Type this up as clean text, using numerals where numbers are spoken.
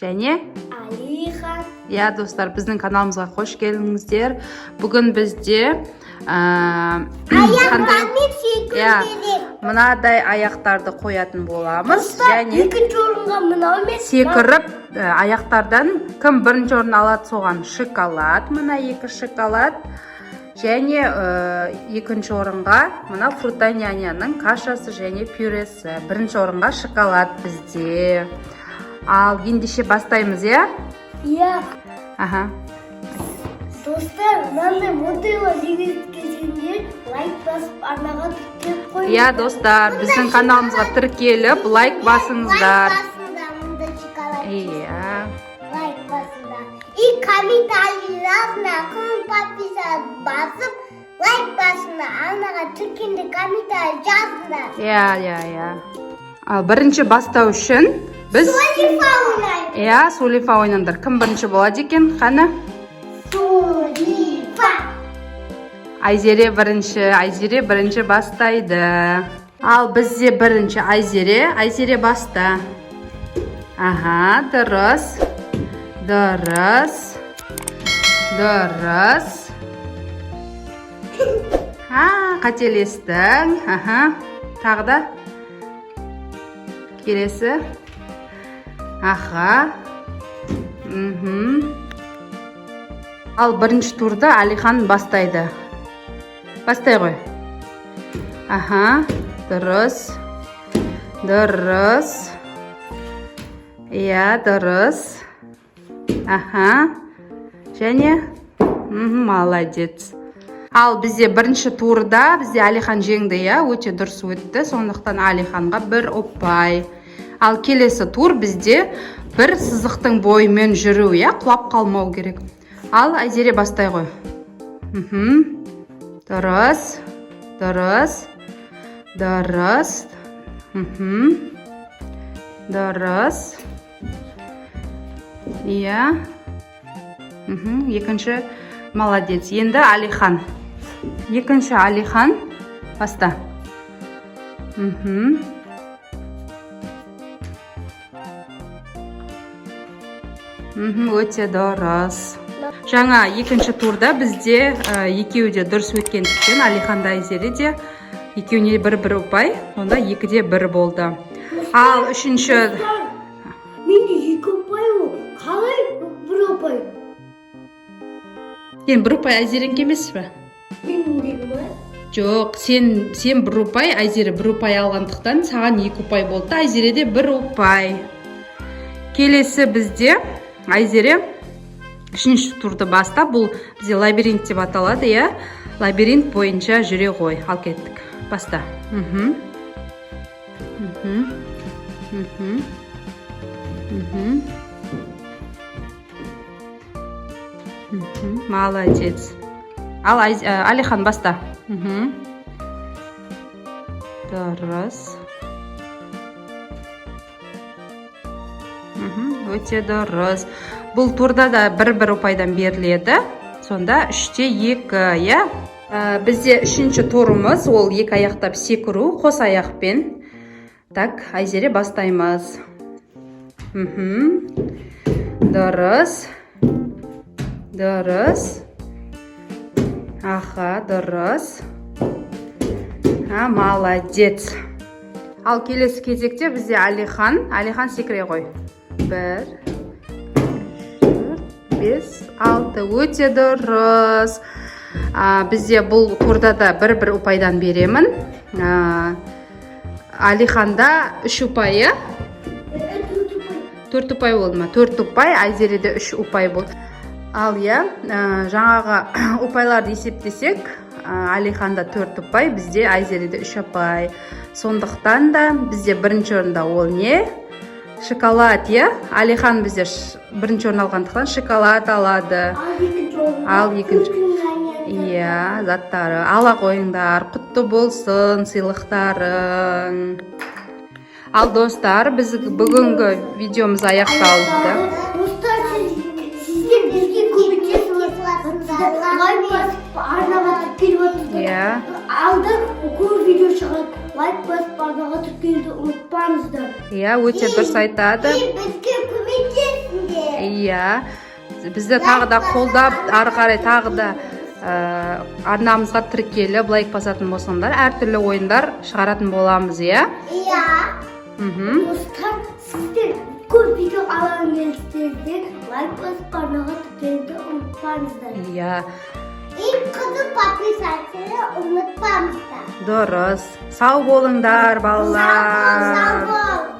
және Алихан. Иә, достар, біздің каналымызға қош келдіңіздер. Бүгін бізде мынадай аяқтарды қоятын боламыз. Және Екінші орынға мынау емес. секіріп аяқтардан кім бірінші орын алады, соған шоколад. Мына 2 шоколад. Және екінші орынға мына фрутоняняның кашасы және пюресі. Бірінші орынға шоколад бізде. Ал ендеше бастаймыз, иә? Иә. Аха. Достар, мынандай модельға жегізгендер лайк басып арнаға тіркеліп қойыңыздар. Иә, достар, біздің каналымызға тіркеліп лайк басыңыздар. Лайк басыңдар, мұнда шоколад. Иә. Лайк басыңдар. И комментарийға кім подписаться басып, лайк басыңдар, арнаға тіркелді комментарий жазыңдар. Иә. Ал бірінші бастау үшін біз Солифа ойнаймыз. Иә, солифа ойнаңдар. Кім бірінші болады екен, қана? Солифа. Айзере бірінші бастайды. Ал бізде бірінші Айзере баста. Аха, дұрыс. Қателестің. Аха, тағы да. Келесі. Аха. Ал бірінші турды Алихан бастайды. Бастай ғой. Аха, дұрыс. Иә, дұрыс. Аха. Және молодец. Ал бізде бірінші турда бізде Алихан жеңді, иә, өте дұрыс өтті. Сондықтан Алиханға 1 ұпай. Ал келесі тур бізде бір сызықтың бойымен жүру, иә, құлап қалмау керек. Ал Айзере бастай ғой. Дұрыс. Иә. Екінші молодец. Енді Алихан. Екінші Алихан баста. Өте дұрыс. Жаңа екінші турда бізде екеуі де дұрыс өткендіктен Алихан да Айзере де екеуіне 1 ұпай, онда 2-де 1 болды. Ал үшінші... Менде 2 ұпай ол. Қалай 1 ұпай? Сен 1 ұпай Айзеренікі емес пе? Менде ме? Жоқ, сен 1 ұпай, Айзере 1 ұпай алғандықтан саған 2 ұпай болды. Айзереде 1 ұпай. Келесі бізде Айзере үшінші турды баста. Бұл бізде лабиринт деп аталады, иә? Лабиринт бойынша жүре ғой. Ал кеттік. Баста. Молодец. Ал Алихан баста. Дұрыс. Өте дұрыс. Бұл турда да 1 ұпайдан беріледі. Сонда 3-те 2, иә? Бізде үшінші турымыз, ол 2 аяқтап секіру, қос аяқпен. Так, Айзере бастаймыз. Дұрыс. Аха, дұрыс. Молодец. Ал келесі кезекте бізде Алихан секіре ғой. 1, 5, 6, өте дұрыс. Бізде бұл турда да 1 ұпайдан беремін. Алиханда 3 ұпайы. 4 ұпай болды ма? 4 ұпай, Айзереде 3 ұпай болды. Ал иә, жаңағы ұпайларды есептесек, Алиханда 4 ұпай, бізде Айзереде 3 ұпай. Сондықтан да бізде бірінші орында ол не? Шоколад, иә? Алихан бізде бірінші орын алғандықтан шоколад алады. Ал екінші. Иә, заттары. Ала қойыңдар, құтты болсын сыйлықтарың. Ал достар, біз бүгінгі видеомыз аяқталды. Достар, сіздер бізге көмектесіңіздер. Лайк басып арнаға тіркеліп отырсыздар. Иә. Алда көп видео шығады. Лайк басып арнаға тіркелуді ұмытпаңыздар. Иә, өте дұрыс айтады. Бізге көмектесіңіздер. Иә. Бізді тағы да қолдап, ары қарай тағы да арнамызға тіркеліп, лайк басатын болсаңдар, әртүрлі ойындар шығаратын боламыз, иә? Иә. Достар, сіздер көп видео алған келсеңіздер, лайк басып арнаға тіркелуді ұмытпаңыздар. Иә. Ең қызық подписаться ұмытпаңыздар. Дұрыс. Сау болыңдар, балалар. Сау бол.